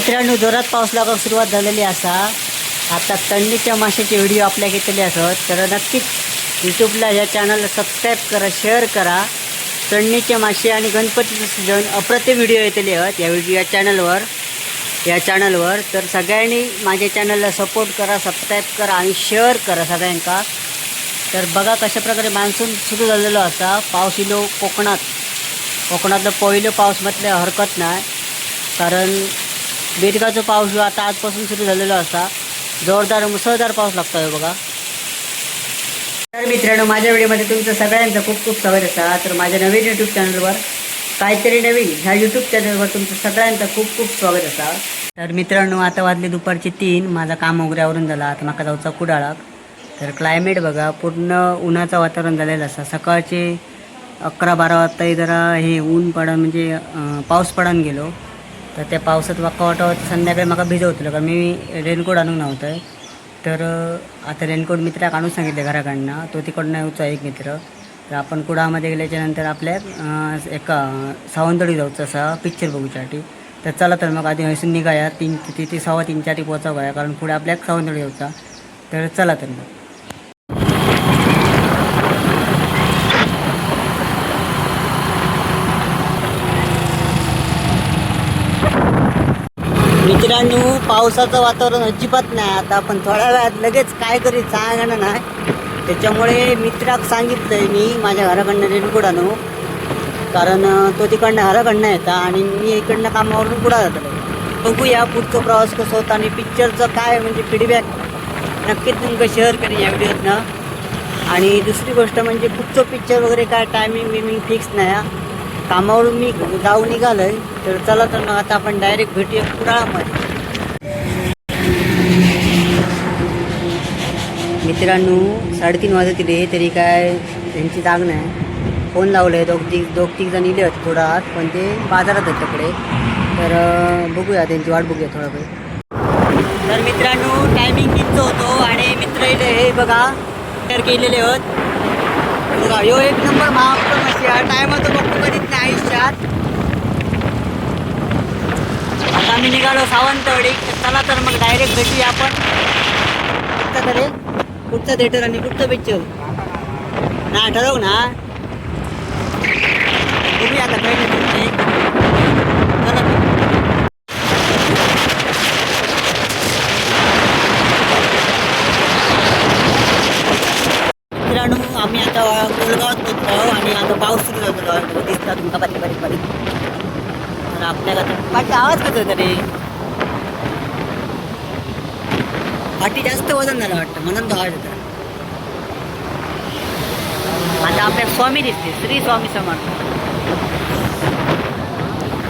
मित्रांनो, जोरात पाऊस लागायला सुरुवात झालेली असा. आता तळणीच्या माशाचे व्हिडिओ आपल्या घेतलेले असत, तर नक्कीच यूट्यूबला या चॅनलला सबस्क्राईब करा, शेअर करा. तळणीचे मासे आणि गणपतीचं सीझन अप्रतिम व्हिडिओ येतले आहेत या चॅनलवर. तर सगळ्यांनी माझ्या चॅनलला सपोर्ट करा, सबस्क्राईब करा आणि शेअर करा सगळ्यांका. तर बघा कशा प्रकारे मान्सून सुरू झालेलो असा. पाऊस इलो कोकणातलं पहिलं पाऊस म्हटलं हरकत नाही, कारण बेडगाचा पाऊस जो आता आजपासून सुरू झालेला असा. जोरदार मुसळधार पाऊस लागतो आहे बघा. तर मित्रांनो, माझ्या व्हिडिओमध्ये तुमचं सगळ्यांचं खूप खूप स्वागत असा. तर माझ्या नवीन यूट्यूब चॅनलवर काहीतरी नवीन ह्या यूट्यूब चॅनलवर तुमचं सगळ्यांचं खूप खूप स्वागत असा. तर मित्रांनो, आता वाजले दुपारचे 3. माझा काम वगैरेवरून झाला. आता माका जाऊचा कुडाळाक. तर क्लायमेट बघा, पूर्ण उन्हाचं वातावरण झालेलं असा. सकाळचे 11-12 वाजता जरा हे ऊन पडून म्हणजे पाऊस पडून गेलो. तर त्या पावसात वाटत संध्याकाळी मला भिजवतलं, कारण मी रेनकोट आणून नव्हतं. तर आता रेनकोट मित्राक आणून सांगितले घराकडनं. तो तिकडनं येऊचा एक मित्र. तर आपण कुडामध्ये गेल्याच्यानंतर आपल्या एका सावंतवाडी जाऊचं असा पिक्चर बघूसाठी. तर चला तर मग आधी हसून निघाया. 3:15 पोचाव गया, कारण पुढे आपल्याक सावंतवाडी जाऊचा. तर चला तर मग. मित्रांनो, पावसाचं वातावरण अजिबात नाही. आता आपण थोड्या वेळात लगेच काय करी सांगणं नाही. त्याच्यामुळे मित्राक सांगितलंय मी माझ्या घराकडनं रेनकोट आणू, कारण तो तिकडनं घराकडनं येता आणि मी इकडनं कामावरून पुढं जातो. बघूया पुढचा प्रवास कसं होता आणि पिक्चरचं काय म्हणजे फीडबॅक नक्कीच तुमचं शेअर करेन या व्हिडिओतनं. आणि दुसरी गोष्ट म्हणजे पुढचं पिक्चर वगैरे काय टायमिंग फिक्स नाही. कामावरून मी जाऊन निघालो आहे. तर चला तर मग आता आपण डायरेक्ट भेटूया कुडाळामध्ये. मित्रांनो, 3:30 वाजतील तरी काय त्यांची जाग नाही. फोन लावलं आहे. दोघ तीन जण इले होते थोडा आत, पण ते बाजारात आहेत तिकडे. तर बघूया त्यांची वाट बघूया थोडा वेळ. तर मित्रांनो, टायमिंग किती होतो आणि मित्र इले हे बघा तयार केलेले होत बघा. यो एक नंबर महाप्रम अशी टायमाचं बघतो कधीच नाही आयुष्यात. आता आम्ही निघालो सावंतवाडी. चला तर मग डायरेक्ट भेटूया आपण कुठचा थिएटर आणि कुठचं पिक्चर ना ठरवू ना. बघूया आता काही नाही. चला मित्रांनो, आम्ही आता कोलगावात पोहोचलो आणि आता पाऊस सुरू झालेलो दिसतात तुमका बारीक. तर आपल्याला पाठी आवाज कसं होता रे, पाठी जास्त वजन झालं वाटतं म्हणून तो आवाज होता. आता आपल्या स्वामी दिसते, श्री स्वामी समर्थ.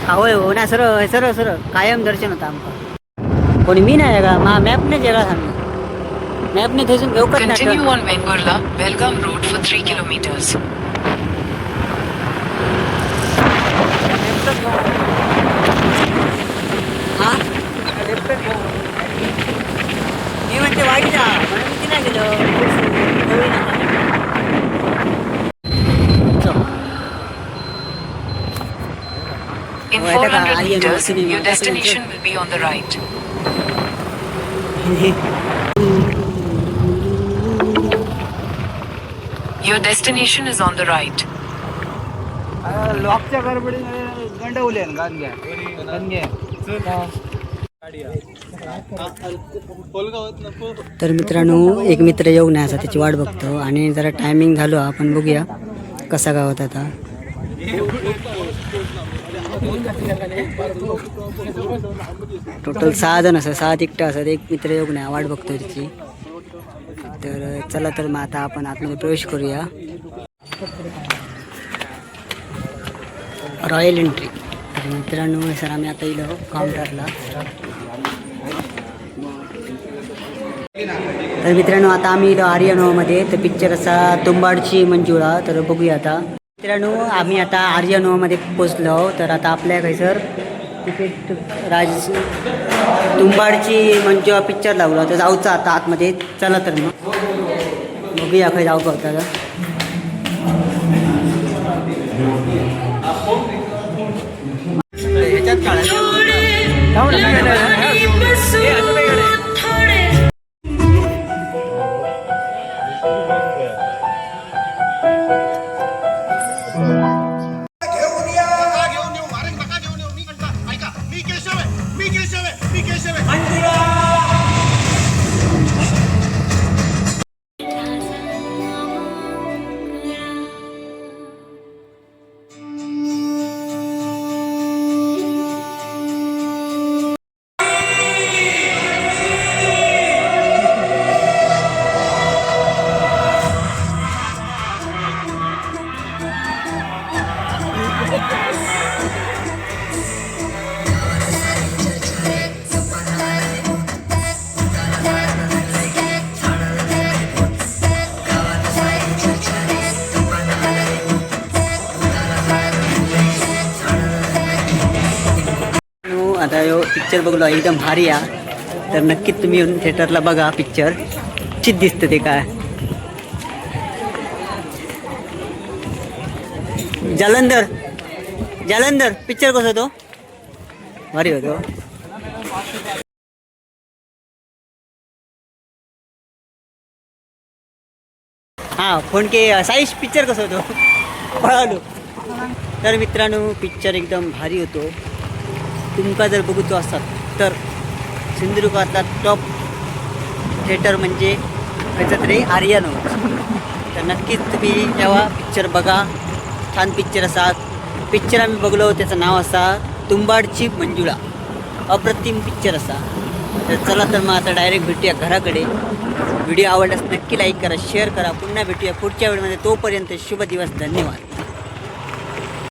होय हो ना, सरळ कायम दर्शन होतं आमचं. कोणी मी नाही का मॅपने जगा सांगतो. मॅपने थेसून घेऊ का. Continue on Venkurla, Belgaum Road for 3 kilometers. हा मी म्हणते वाईट जा म्हणून किती नाही गेलो. In 400 meters, your destination will be on the right. Your destination is on the right. लॉकच्या गडबडीमध्ये गंडवले गंगे. तर मित्रांनो, एक मित्र येऊन आहे असा त्याची वाट बघतो आणि जरा टायमिंग झालो आपण बघूया कसा गावात. आता टोटल 6 जण असतात, 6 तिकटं असतात. एक मित्र येऊन आहे वाट बघतो त्याची. तर चला तर मग आता आपण आतमध्ये प्रवेश करूया. Royal entry. तर मित्रांनो, सर आम्ही आता इलो काउंटरला. तर मित्रांनो, आता आम्ही इलो आर्यनोमध्ये. तर पिक्चर असा तुंबाडची मंजुळा. तर बघूया आता. मित्रांनो, आम्ही आता आर्यनोमध्ये पोचलो. तर आता आपल्या काही सर तिकीट तुंबाडची मंजुळा पिक्चर लावला. तर जाऊचा आता आतमध्ये. चला तर मग बघूया काही जाऊ का होता. ह्याच्यात घेऊन या नका घेऊन येऊ अरे नका घेऊन येऊ मी कंटा ऐका मी केशव आहे मी केशव आहे मी केशव आहे आता यो पिक्चर बघलो एकदम भारी आहे तर नक्कीच तुम्ही येऊन थिएटरला बघा पिक्चर चित दिसतं ते काय जालंधर जालंधर पिक्चर कसा होतो भारी होतो हां फोन के साईश पिक्चर कसं होतो पळालो तर मित्रांनो पिक्चर एकदम भारी होतो तुमका जर बघूचो असतात तर सिंधुदुर्गातला टॉप थिएटर म्हणजे खंयचं तरी आर्यन तर नक्कीच तुम्ही जेव्हा पिक्चर बघा छान पिक्चर असा पिक्चर आम्ही बघलो त्याचं नाव असा तुंबाडची मंजुळा अप्रतिम पिक्चर असा तर चला तर मग आता डायरेक्ट भेटूया घराकडे व्हिडिओ आवडल्यास नक्की लाईक करा शेअर करा पुन्हा भेटूया पुढच्या व्हिडिओमध्ये तोपर्यंत शुभ दिवस धन्यवाद